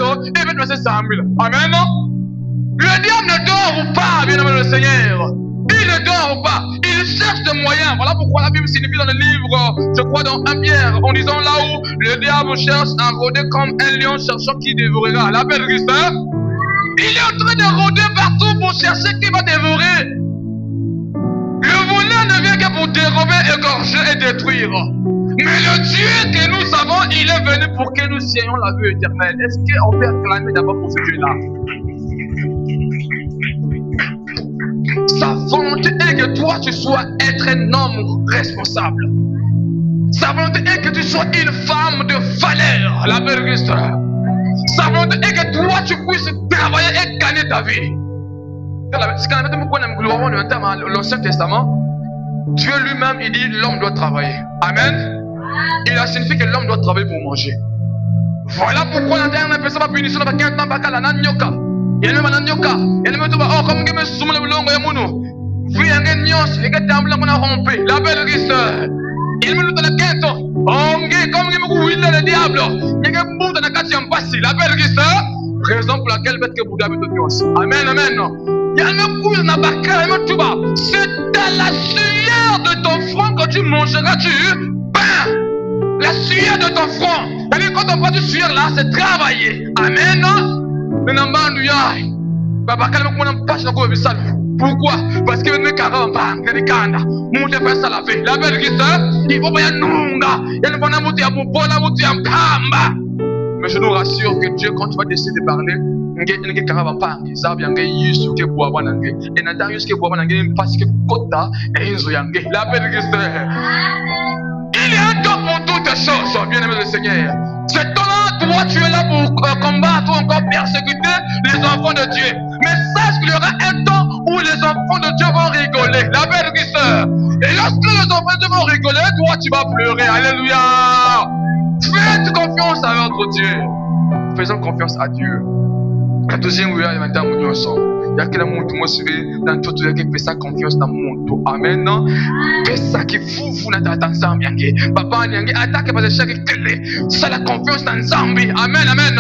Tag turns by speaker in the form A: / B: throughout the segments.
A: et va te passer 100 000. Amen. Le diable ne dort pas, bien-aimé le Seigneur. Il ne dort pas. Il cherche des moyens. Voilà pourquoi la Bible signifie dans le livre, je crois dans 1 Pierre, en disant là où le diable cherche à rôder comme un lion cherchant qui dévorera. La belle Christ, il est en train de rôder partout pour chercher qui va dévorer. Le voleur ne vient que pour dérober, égorger et détruire. Mais le Dieu que nous savons, il est venu pour que nous ayons la vie éternelle. Est-ce qu'on peut acclamer d'abord pour ce Dieu-là? Sa volonté est que toi tu sois être un homme responsable. Sa volonté est que tu sois une femme de valeur, la belle Christ. Sa volonté est que toi tu puisses travailler et gagner ta vie. L'Ancien Testament, Dieu lui-même il dit l'homme doit travailler. Amen. Il a signifié que l'homme doit travailler pour manger. Voilà pourquoi la dernière personne va punir sur la baguette dans la nanyoka. Il me mananyoka, il me dit oh comme que me soumle le longo ya muno. Puis un gagnos, il est tellement qu'on a rompu. La belle Christ. Il me dit la quête. Onge comme que me couille le diable. Il y a un bout de la quatrième passé. La belle Christ. Raison pour laquelle bête que Bouddha me donne nyos. Amen, amen. Il y a un coup na baka, il me dit c'est dans la sueur de ton front que tu mangeras du pain. La sueur de ton front. C'est-à-dire quand on parle de sueur là, c'est travailler. Amen. Pourquoi? Parce que nous avons la belle Christ, il faut pas nunga. Mais je nous rassure que Dieu, quand tu vas décider de parler, il y a un temps pour toutes choses, bien aimé le Seigneur. C'est temps-là, toi tu es là pour combattre ou encore persécuter les enfants de Dieu. Mais sache qu'il y aura un temps où les enfants de Dieu vont rigoler. La belle Christ. Et lorsque les enfants de Dieu vont rigoler, toi tu vas pleurer. Alléluia. Faites confiance à notre Dieu. Faisons confiance à Dieu. La deuxième où il y a un il y a quelqu'un qui me dans tout le monde qui fait confiance dans mon monde. Amen. Fais ça qui fout dans Zambie. Papa, attaque parce que chaque clé. C'est la confiance dans Zambie. Amen, amen.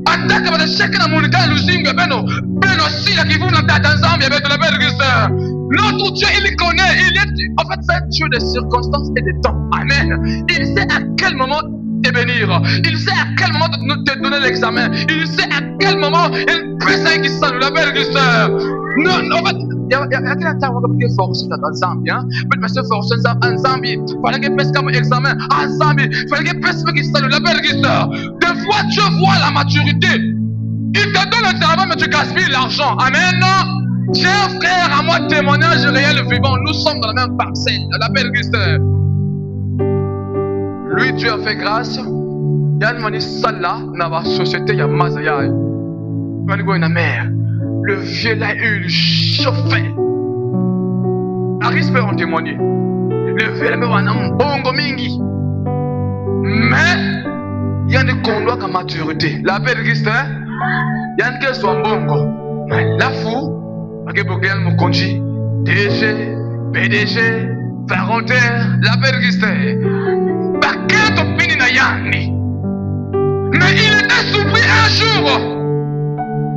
A: Attaque parce que chaque monde dans le Zimbe. Ben aussi la qui fout dans Zambie avec la belle Christ. Notre Dieu, il connaît. Il est, en fait, c'est un Dieu de circonstances et de temps. Amen. Il sait à quel moment te bénir. Il sait à quel moment te donner l'examen. Il sait à quel moment il précise qui salue la belle Christ. Non, en fait, il y a quelqu'un qui est forcé dans Zambie. Mais c'est forcé en Zambie. Il fallait qu'il passe comme examen en Zambie. Il fallait qu'il passe qui salue la belle Christ. Des fois, tu vois la maturité. Il te donne le travail, mais tu gaspilles l'argent. Amen. Cher frère, à moi, témoignage réel vivant. Nous sommes dans la même parcelle. La belle Christ. Lui, Dieu a fait grâce. Il y a une salle dans la société, il y a Mazaya. Il y a une mère. Le vieux là, il chauffait. Aris peut en témoigner. Le vieux là, il y a un bongo mingi. Mais, il y a des condois comme maturité. La belle Christ, il y a un qui soit bongo. Mais la fou, il y a un conji, DG, PDG, volontaire, la belle Christ. Mais il était surpris un jour.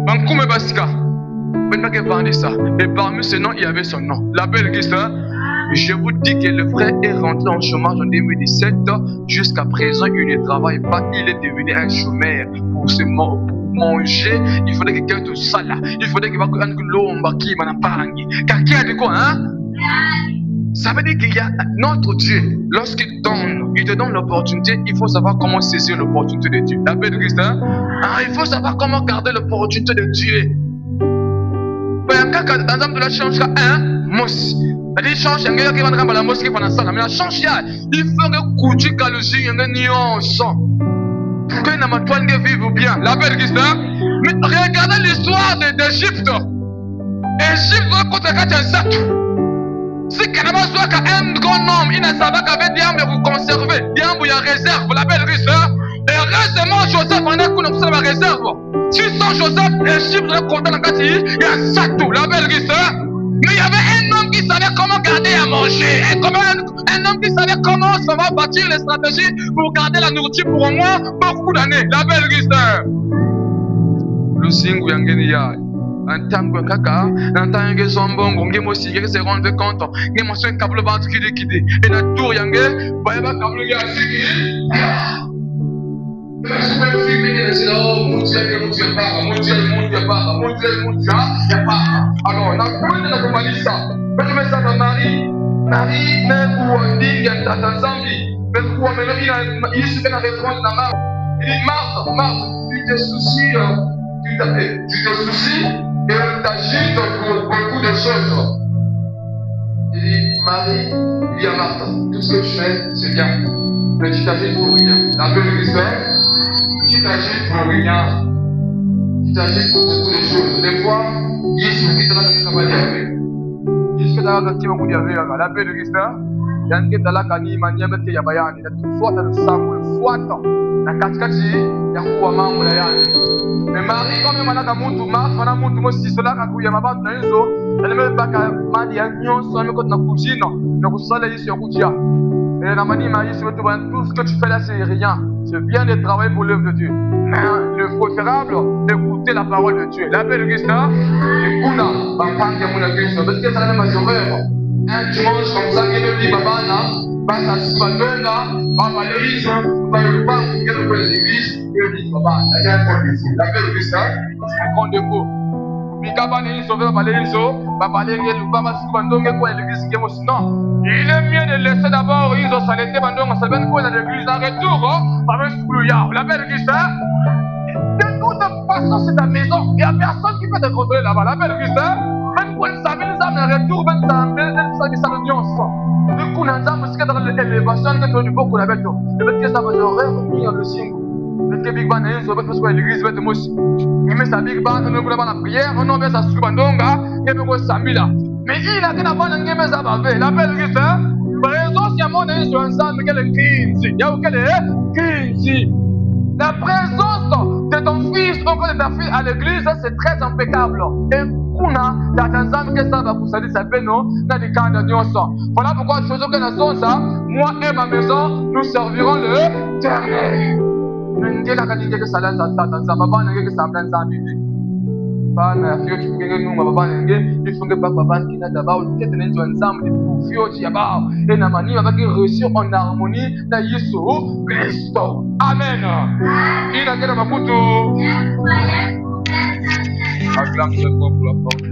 A: Bankume Basika. Vendait ça. Et parmi ce nom, il y avait son nom. La belle Christ. Je vous dis que le frère est rentré en chômage en 2017. Jusqu'à présent, il ne travaille pas. Il est devenu un chômeur. Pour manger, il faudrait que quelqu'un de ça là. Il faudrait qu'il va que l'homme qui m'a parlé. Quelqu'un de quoi, hein? Ça veut dire qu'il y a notre Dieu. Lorsqu'il te donne l'opportunité, il faut savoir comment saisir l'opportunité de Dieu. La belle Christ, hein? Il faut savoir comment garder l'opportunité de Dieu. Par exemple, de la change un mos. Il change un gars qui va dans la mosquée pendant ça. Mais la change, il faut que coucher calusi, il y a un nuance. Que n'a pas de vivre bien. La belle Christ, hein? Mais regardez l'histoire d'Égypte. Égypte va contre un sac. Si Kanama soit un grand homme, il ne savait qu'avec Diambe vous conservez. Diambe, il y a réserve, la belle Christ. Et heureusement, Joseph, on a qu'on observe la réserve. Si sans Joseph, Égypte serait content dans le il y a un sac tout, la belle Christ. Mais il y avait un homme qui savait comment garder à manger. Et un homme qui savait comment se va bâtir les stratégies pour garder la nourriture pour au moins beaucoup d'années. La belle Christ. lusingu yangeni yaye. En tant que kaka, en tant que zombongo, nge mosi nge se rendre compte, nge mosi kablo bantu kidi et na tour yange, ba ba kablo ya siki. Je me suis mis là, oh mon Dieu pas, mon Dieu pas. Alors on a besoin de commencer ça. Quand je mets ça dans Marie n'est pour dire qu'il y a dans Zambie, mais pour amener il se fait la réponse dans Marthe. Il dit Marthe, tu te soucies, et on t'agite pour beaucoup de choses. Il dit Marie, il dit à Marthe, tout ce que je fais, c'est bien. Mais tu t'agites pour rien. La belle Christ, tu t'agites pour rien. Tu t'agites pour beaucoup de choses. Des fois, il suffit de la campagne. Il suffit de la campagne. La belle Christ, il y a un qui est là, qui est manière de faire bayani. Il y a tout soit dans le sang, le foie, la katkati, il y a quoi maman la yani. Mais Marie, quand même, elle a monté Marthe, elle a monté aussi cela quand il y a ma bande dans les eaux. Elle ne veut pas qu'elle m'a dit un nion sur le côté de la cuisine. Donc, vous savez, ici, au Koutia. Et la manie m'a dit, tout ce que tu fais là, c'est rien. C'est bien de travailler pour l'œuvre de Dieu. Mais le préférable, d'écouter la parole de Dieu. La belle Christa, et Kuna, va prendre mon Christ. Parce que ça n'a pas d'horreur. Un dimanche comme ça, il me dit, Babana, va s'assurer, va l'église, va le pain, il va l'église, il me dit, Baba, il y a un point ici. La belle Christa, c'est un grand défaut. Non, il est mieux de laisser d'abord ils ont s'arrêter pendant qu'on s'appelle quoi dans l'église en retour, la belle église, de toute façon c'est ta maison, il n'y a personne qui peut te contrôler là-bas, la belle église, même quand ça vient en retour, même ça vient ça l'audience. Du coup, on a dans l'élévation que tu beaucoup la bête, le fait que ça va revenir le signe. Le fait que Big Bang est parce que l'église va être moche. Il met sa Big Bang, on ne la prière, on en met sa Subandonga, il y a Samila. Mais il a qu'à avoir un game à baver. La belle Christ, par exemple, si à mon avis, sur un sang, quel est 15? Il y a auquel est 15. La présence de ton fils, encore de ta fille à l'église, c'est très impeccable. Et kuna, dans un sang, que ça va vous saluer, ça fait non, dans les cas de Dieu. Voilà pourquoi je veux que dans ça, moi et ma maison, nous servirons le Éternel. Ndiye kakadinge ke sala za baba nge ke sabla nzambi bana fio chukenge nunga baba nge ifunge baba bana kina daba o kete nenzo nzambi fio chi yaba et na mani va que réussir en harmonie na Yesu Kristo. Amen. Ina kena makutu. Acclame le peuple pour la parole.